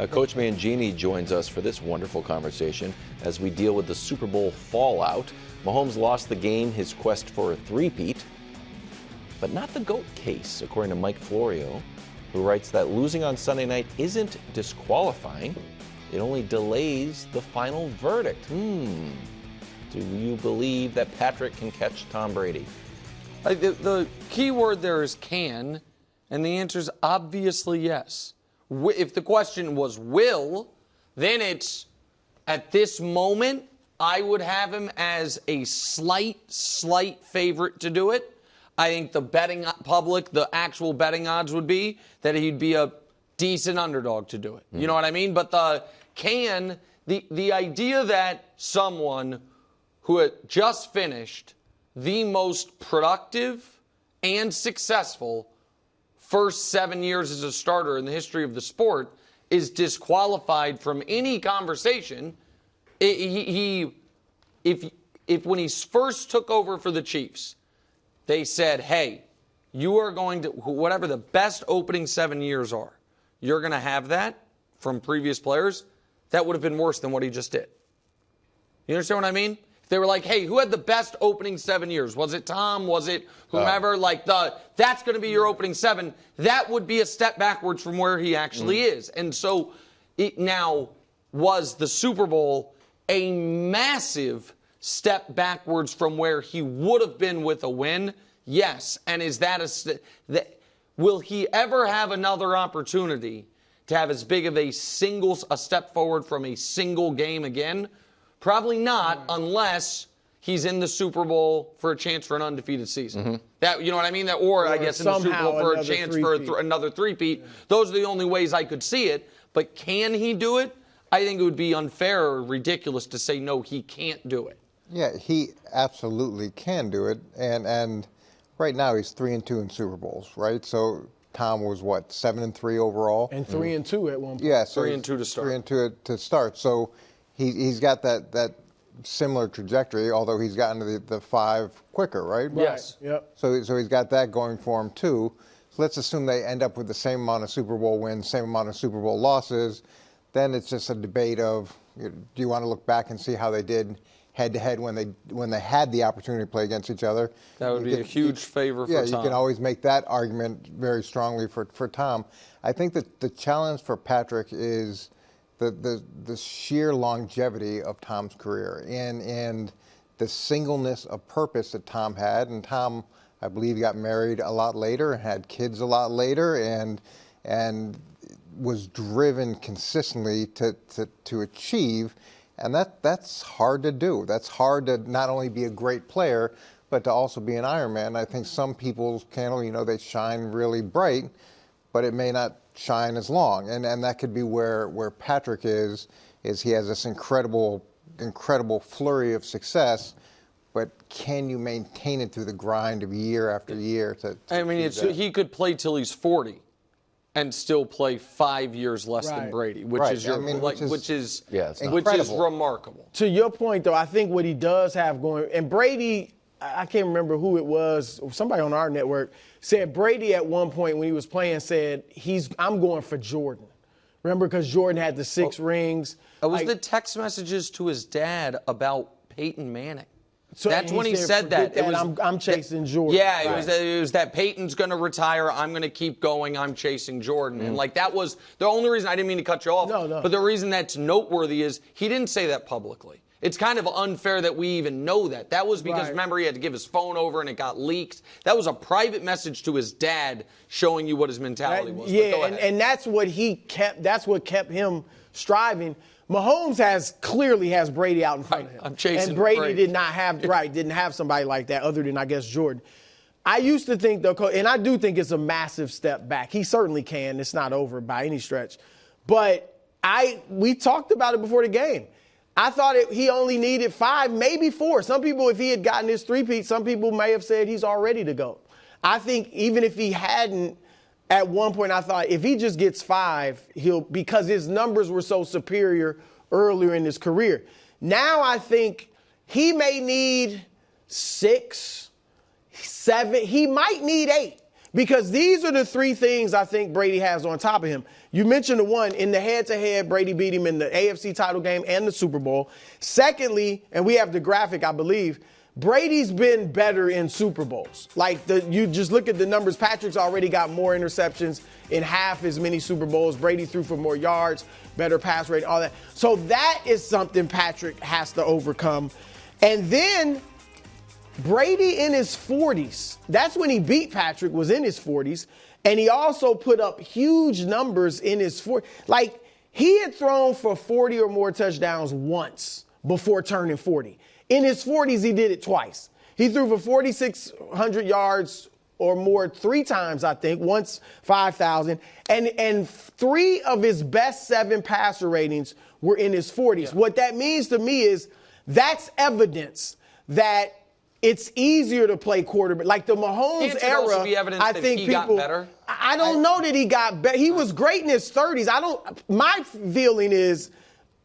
Coach Mangini joins us for this wonderful conversation as we deal with the Super Bowl fallout. Mahomes lost the game, his quest for a three-peat, but not the GOAT case, according to Mike Florio, who writes that losing on Sunday night isn't disqualifying. It only delays the final verdict. Do you believe that Patrick can catch Tom Brady? The key word there is can, and the answer is obviously yes. If the question was will, then it's, at this moment, I would have him as a slight favorite to do it. I think the betting public, the actual betting odds would be that he'd be a decent underdog to do it. You know what I mean? But the idea that someone who had just finished the most productive and successful first 7 years as a starter in the history of the sport is disqualified from any conversation. If when he first took over for the Chiefs, they said, hey, you are going to, whatever the best opening 7 years are, you're going to have that from previous players, that would have been worse than what he just did. You understand what I mean? If they were like, hey, who had the best opening 7 years? Was it Tom? Was it whomever? That's going to be your opening seven. That would be a step backwards from where he actually is. And so now was the Super Bowl a massive step backwards from where he would have been with a win? Yes. And is that will he ever have another opportunity to have as big of a step forward from a single game again? Probably not, unless he's in the Super Bowl for a chance for an undefeated season. That, you know what I mean? Or I guess in the Super Bowl for a chance for another three-peat. Those are the only ways I could see it. But can he do it? I think it would be unfair or ridiculous to say no, he can't do it. Yeah, he absolutely can do it, and right now he's 3-2 in Super Bowls, right? So Tom was what, 7-3 overall, and 3-2 at one point. Yeah, so 3-2 to start. 3-2 to start. So he's got that similar trajectory, although he's gotten to the five quicker, right? Yes. Yep. So he's got that going for him too. So let's assume they end up with the same amount of Super Bowl wins, same amount of Super Bowl losses. Then it's just a debate of, do you want to look back and see how they did head-to-head when they had the opportunity to play against each other? That would be a huge favor for Tom. Yeah, you can always make that argument very strongly for Tom. I think that the challenge for Patrick is the sheer longevity of Tom's career and the singleness of purpose that Tom had. And Tom, I believe, got married a lot later and had kids a lot later and was driven consistently to achieve. And that's hard to do. That's hard to not only be a great player, but to also be an Ironman. I think some people's candle, they shine really bright, but it may not shine as long. And that could be where Patrick is he has this incredible flurry of success, but can you maintain it through the grind of year after year? He could play till he's 40. And still play 5 years less than Brady, which is remarkable. To your point, though, I think what he does have going, and Brady, I can't remember who it was, somebody on our network said Brady at one point when he was playing said, I'm going for Jordan. Remember, because Jordan had the 6 rings. It was the text messages to his dad about Peyton Manning. So that's when he said that. It was, I'm chasing Jordan. Yeah, it was that Peyton's going to retire. I'm going to keep going. I'm chasing Jordan. And that was the only reason. I didn't mean to cut you off. No. But the reason that's noteworthy is he didn't say that publicly. It's kind of unfair that we even know that. That was because, remember, he had to give his phone over and it got leaked. That was a private message to his dad showing you what his mentality was. Yeah, and that's what that's what kept him striving. Mahomes clearly has Brady out in front of him. I'm chasing and Brady didn't have somebody like that other than, I guess, Jordan. I used to think, though, and I do think it's a massive step back. He certainly can. It's not over by any stretch. But we talked about it before the game. I thought he only needed 5, maybe 4. Some people, if he had gotten his three-peat, some people may have said he's all ready to go. I think even if he hadn't, at one point I thought if he just gets 5, because his numbers were so superior earlier in his career. Now I think he may need 6, 7. He might need 8. Because these are the three things I think Brady has on top of him. You mentioned the one, in the head-to-head, Brady beat him in the AFC title game and the Super Bowl. Secondly, and we have the graphic, I believe, Brady's been better in Super Bowls. Like, you just look at the numbers. Patrick's already got more interceptions in half as many Super Bowls. Brady threw for more yards, better pass rate, all that. So that is something Patrick has to overcome. And then Brady in his 40s, that's when he beat Patrick, was in his 40s. And he also put up huge numbers in his 40s. Like, he had thrown for 40 or more touchdowns once before turning 40. In his 40s, he did it twice. He threw for 4,600 yards or more 3 times, I think, once 5,000. And 3 of his best 7 passer ratings were in his 40s. Yeah. What that means to me is that's evidence that it's easier to play quarterback. Like the Mahomes era, also be evidence I that think he people got better? I don't know that he got better. He was great in his 30s. My feeling is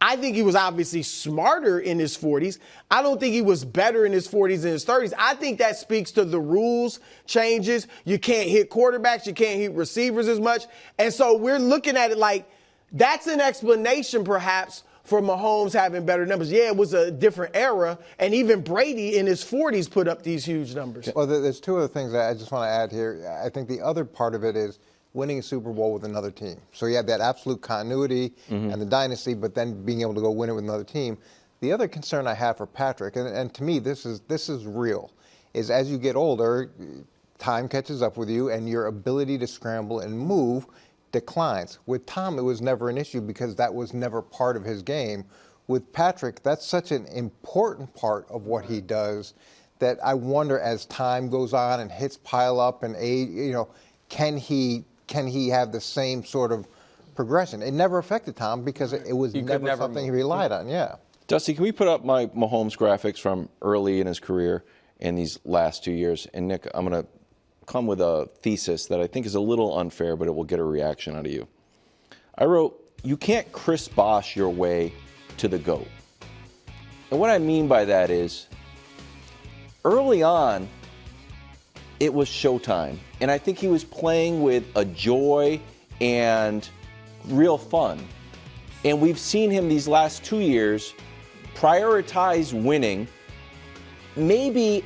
I think he was obviously smarter in his 40s. I don't think he was better in his 40s than his 30s. I think that speaks to the rules changes. You can't hit quarterbacks. You can't hit receivers as much. And so we're looking at it like that's an explanation perhaps for Mahomes having better numbers. Yeah, it was a different era, and even Brady in his 40s put up these huge numbers. Well, there's 2 other things that I just want to add here. I think the other part of it is winning a Super Bowl with another team. So you have that absolute continuity and the dynasty, but then being able to go win it with another team. The other concern I have for Patrick, and to me this is real, is as you get older, time catches up with you and your ability to scramble and move declines. With Tom, it was never an issue because that was never part of his game. With Patrick, that's such an important part of what he does that I wonder as time goes on and hits pile up and age, can he have the same sort of progression? It never affected Tom because it was never something he relied on. Yeah. Dusty, can we put up my Mahomes graphics from early in his career and these last 2 years? And Nick, I'm going to come with a thesis that I think is a little unfair, but it will get a reaction out of you. I wrote, you can't Chris Bosh your way to the GOAT. And what I mean by that is, early on, it was showtime. And I think he was playing with a joy and real fun. And we've seen him these last 2 years prioritize winning, maybe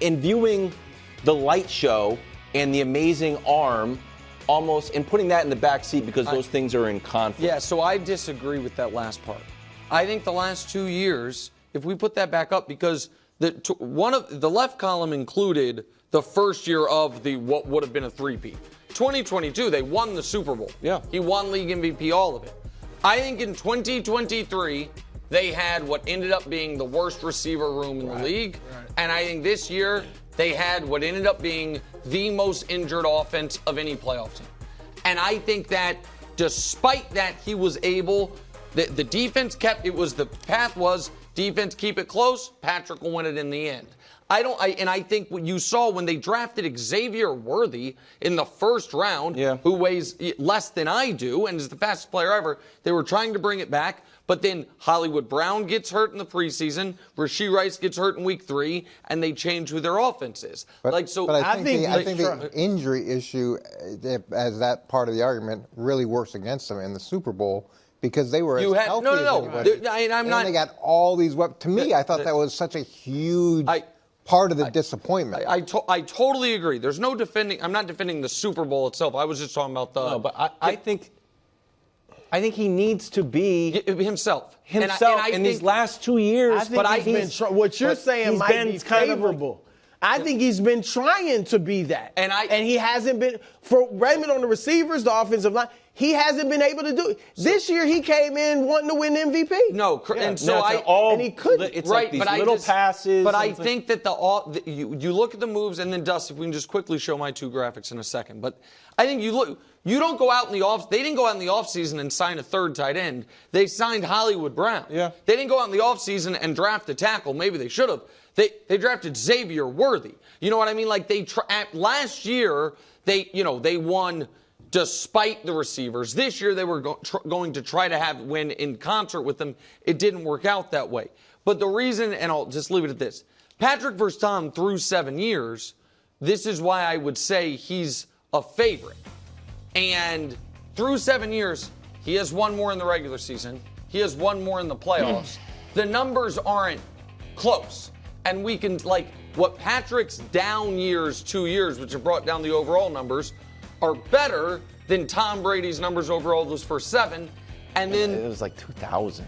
in viewing the light show and the amazing arm almost, and putting that in the back seat because those things are in conflict. Yeah, so I disagree with that last part. I think the last 2 years, if we put that back up, because one of the left column included the first year of what would have been a three-peat. 2022, they won the Super Bowl. Yeah. He won league MVP, all of it. I think in 2023, they had what ended up being the worst receiver room in the league. Right. And I think this year, they had what ended up being the most injured offense of any playoff team. And I think that despite that, he was able, the defense the path was defense keep it close, Patrick will win it in the end. I think what you saw when they drafted Xavier Worthy in the first round, who weighs less than I do and is the fastest player ever, they were trying to bring it back. But then Hollywood Brown gets hurt in the preseason, Rashee Rice gets hurt in week 3, and they change who their offense is. But I think the injury issue, as that part of the argument, really works against them in the Super Bowl. Because they were as healthy as anybody. They got all these weapons. To me, I thought that was such a huge part of the disappointment. I totally agree. There's no defending. I'm not defending the Super Bowl itself. I was just talking about the. No, but I think he needs to be himself. In these last 2 years. What you're saying might be favorable. I think he's been trying to be that. And he hasn't been. For Raymond on the receivers, the offensive line, he hasn't been able to do it. This year, he came in wanting to win MVP. No, and he couldn't. It's like these little passes. But I think that you look at the moves, and then Dust, if we can just quickly show my 2 graphics in a second. But I think you don't go out in the off. They didn't go out in the offseason and sign a third tight end. They signed Hollywood Brown. Yeah. They didn't go out in the offseason and draft a tackle. Maybe they should have. They drafted Xavier Worthy. You know what I mean? Like last year, they won despite the receivers. This year, they were going to try to win in concert with them. It didn't work out that way. But the reason, and I'll just leave it at this, Patrick versus Tom through 7 years, this is why I would say he's a favorite. And through 7 years, he has won more in the regular season. He has won more in the playoffs. The numbers aren't close. And we can, like, what Patrick's down years, 2 years, which have brought down the overall numbers, are better than Tom Brady's numbers overall those first 7. And then It was like 2000.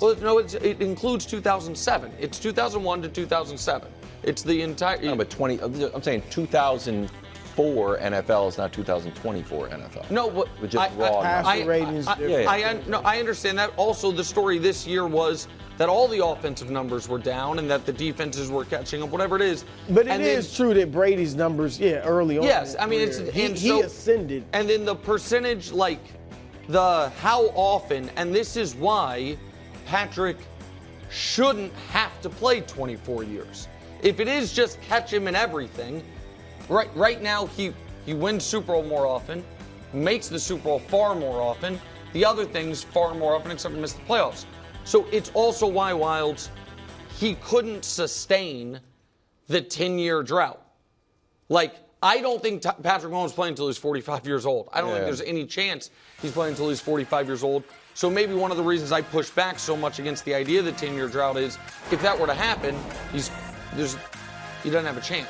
well, no, it includes 2007. It's 2001 to 2007. It's the entire. No, but I'm saying 2004 NFL is not 2024 NFL. No, but With just raw Passer ratings. I understand that. Also, the story this year was that all the offensive numbers were down and that the defenses were catching up, whatever it is. But it is true that Brady's numbers, early on. Yes, I mean, he ascended. And then the percentage, like the how often, and this is why Patrick shouldn't have to play 24 years. If it is just catch him in everything, right now he wins Super Bowl more often, makes the Super Bowl far more often, the other things far more often except for miss the playoffs. So it's also why Wildes, he couldn't sustain the 10-year drought. Like, I don't think Patrick Mahomes is playing until he's 45 years old. I don't think there's any chance he's playing until he's 45 years old. So maybe one of the reasons I push back so much against the idea of the 10-year drought is if that were to happen, he doesn't have a chance.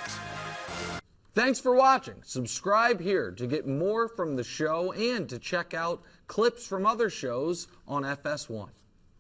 Thanks for watching. Subscribe here to get more from the show and to check out clips from other shows on FS1.